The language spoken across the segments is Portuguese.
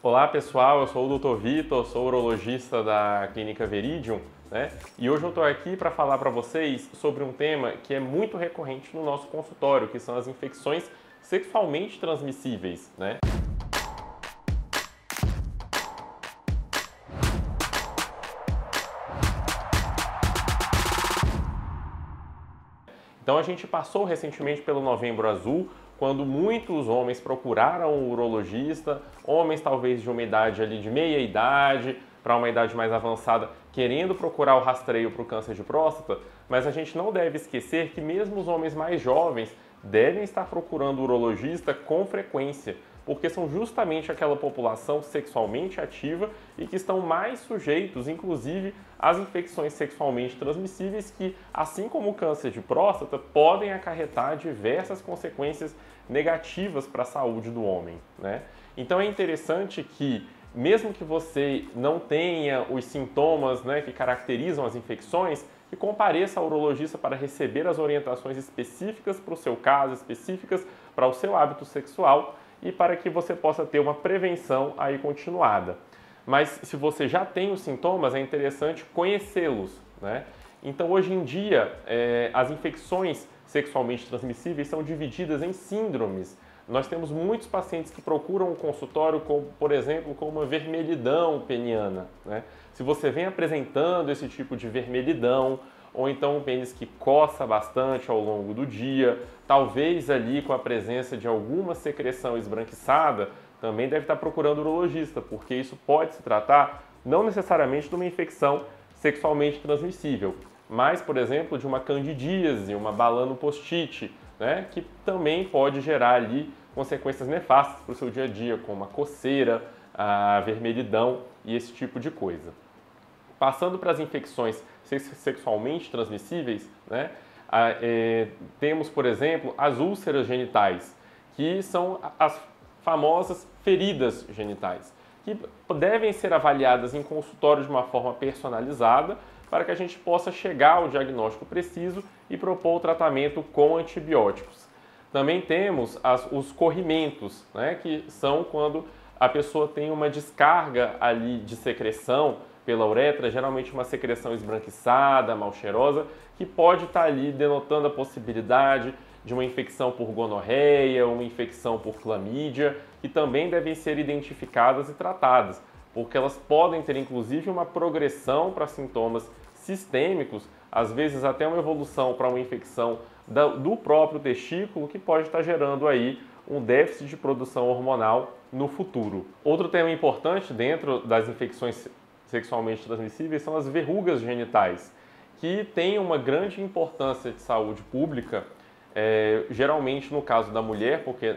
Olá pessoal, eu sou o Dr. Vitor, sou urologista da Clínica Veridium, né? E hoje eu estou aqui para falar para vocês sobre um tema que é muito recorrente no nosso consultório, que são as infecções sexualmente transmissíveis, né? Então a gente passou recentemente pelo Novembro Azul, quando muitos homens procuraram o urologista, homens talvez de uma idade ali de meia idade para uma idade mais avançada, querendo procurar o rastreio para o câncer de próstata, mas a gente não deve esquecer que mesmo os homens mais jovens devem estar procurando o urologista com frequência, porque são justamente aquela população sexualmente ativa e que estão mais sujeitos, inclusive, às infecções sexualmente transmissíveis que, assim como o câncer de próstata, podem acarretar diversas consequências negativas para a saúde do homem, né? Então é interessante que, mesmo que você não tenha os sintomas, né, que caracterizam as infecções, que compareça ao urologista para receber as orientações específicas para o seu caso, específicas para o seu hábito sexual, e para que você possa ter uma prevenção aí continuada. Mas se você já tem os sintomas, é interessante conhecê-los, né? Então, hoje em dia, as infecções sexualmente transmissíveis são divididas em síndromes. Nós temos muitos pacientes que procuram o consultório, por exemplo, com uma vermelhidão peniana, né? Se você vem apresentando esse tipo de vermelhidão, ou então um pênis que coça bastante ao longo do dia, talvez ali com a presença de alguma secreção esbranquiçada, também deve estar procurando o urologista, porque isso pode se tratar não necessariamente de uma infecção sexualmente transmissível, mas, por exemplo, de uma candidíase, uma balanopostite, né, que também pode gerar ali consequências nefastas para o seu dia a dia, como a coceira, a vermelhidão e esse tipo de coisa. Passando para as infecções sexualmente transmissíveis, né, temos, por exemplo, as úlceras genitais, que são as famosas feridas genitais, que devem ser avaliadas em consultório de uma forma personalizada para que a gente possa chegar ao diagnóstico preciso e propor o tratamento com antibióticos. Também temos os corrimentos, né, que são quando a pessoa tem uma descarga ali de secreção pela uretra, geralmente uma secreção esbranquiçada, mal cheirosa, que pode estar ali denotando a possibilidade de uma infecção por gonorreia, uma infecção por clamídia, que também devem ser identificadas e tratadas, porque elas podem ter inclusive uma progressão para sintomas sistêmicos, às vezes até uma evolução para uma infecção do próprio testículo, que pode estar gerando aí um déficit de produção hormonal no futuro. Outro tema importante dentro das infecções sexualmente transmissíveis são as verrugas genitais, que têm uma grande importância de saúde pública, geralmente no caso da mulher, porque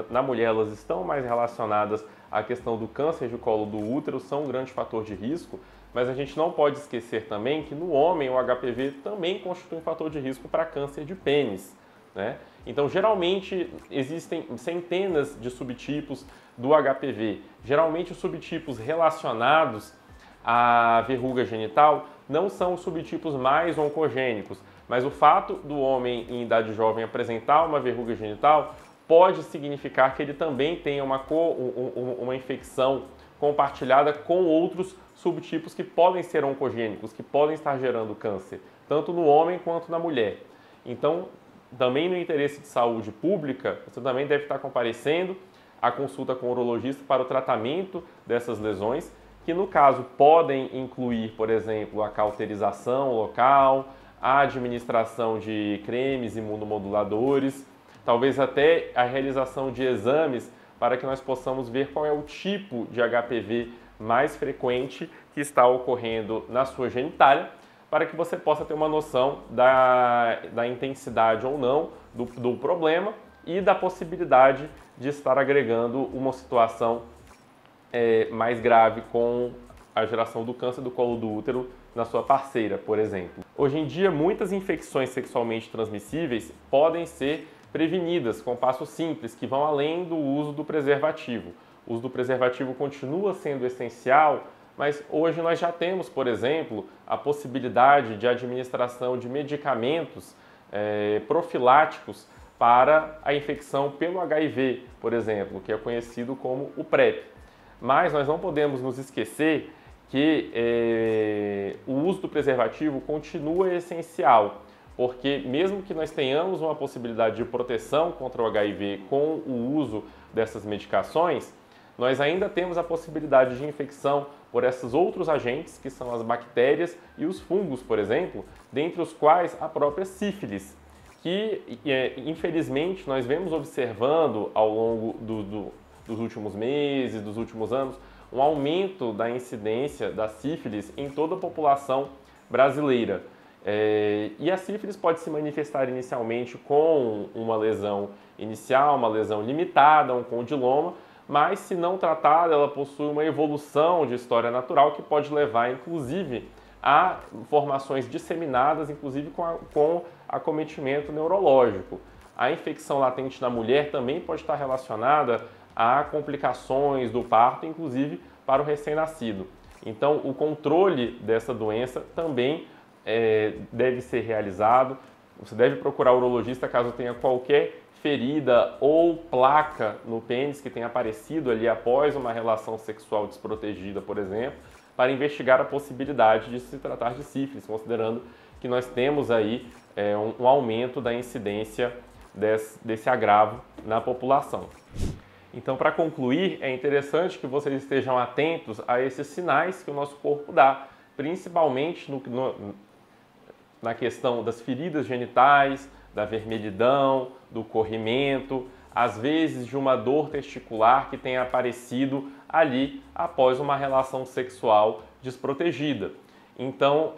na mulher elas estão mais relacionadas à questão do câncer de colo do útero, são um grande fator de risco, mas a gente não pode esquecer também que no homem o HPV também constitui um fator de risco para câncer de pênis, né? Então, geralmente, existem centenas de subtipos do HPV. Geralmente, os subtipos relacionados à verruga genital não são os subtipos mais oncogênicos, mas o fato do homem em idade jovem apresentar uma verruga genital pode significar que ele também tenha uma infecção compartilhada com outros subtipos que podem ser oncogênicos, que podem estar gerando câncer, tanto no homem quanto na mulher. Então, também no interesse de saúde pública, você também deve estar comparecendo à consulta com o urologista para o tratamento dessas lesões, que no caso podem incluir, por exemplo, a cauterização local, a administração de cremes imunomoduladores, talvez até a realização de exames para que nós possamos ver qual é o tipo de HPV mais frequente que está ocorrendo na sua genitália, para que você possa ter uma noção da intensidade ou não do problema e da possibilidade de estar agregando uma situação mais grave com a geração do câncer do colo do útero na sua parceira, por exemplo. Hoje em dia, muitas infecções sexualmente transmissíveis podem ser prevenidas com passos simples que vão além do uso do preservativo. O uso do preservativo continua sendo essencial, mas hoje nós já temos, por exemplo, a possibilidade de administração de medicamentos profiláticos para a infecção pelo HIV, por exemplo, que é conhecido como o PrEP. mas nós não podemos nos esquecer que o uso do preservativo continua essencial, porque mesmo que nós tenhamos uma possibilidade de proteção contra o HIV com o uso dessas medicações, nós ainda temos a possibilidade de infecção por esses outros agentes, que são as bactérias e os fungos, por exemplo, dentre os quais a própria sífilis, que infelizmente nós vemos observando ao longo dos últimos meses, dos últimos anos, um aumento da incidência da sífilis em toda a população brasileira. E a sífilis pode se manifestar inicialmente com uma lesão inicial, uma lesão limitada, um condiloma, mas se não tratada, ela possui uma evolução de história natural que pode levar, inclusive, a formações disseminadas, inclusive com acometimento neurológico. A infecção latente na mulher também pode estar relacionada a complicações do parto, inclusive para o recém-nascido. Então, o controle dessa doença também deve ser realizado. Você deve procurar o urologista caso tenha qualquer ferida ou placa no pênis que tenha aparecido ali após uma relação sexual desprotegida, por exemplo, para investigar a possibilidade de se tratar de sífilis, considerando que nós temos aí um aumento da incidência desse agravo na população. Então, para concluir, é interessante que vocês estejam atentos a esses sinais que o nosso corpo dá, principalmente na questão das feridas genitais, da vermelhidão, do corrimento, às vezes de uma dor testicular que tenha aparecido ali após uma relação sexual desprotegida. Então,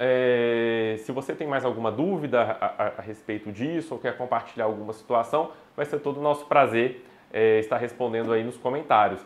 se você tem mais alguma dúvida a respeito disso ou quer compartilhar alguma situação, vai ser todo o nosso prazer estar respondendo aí nos comentários.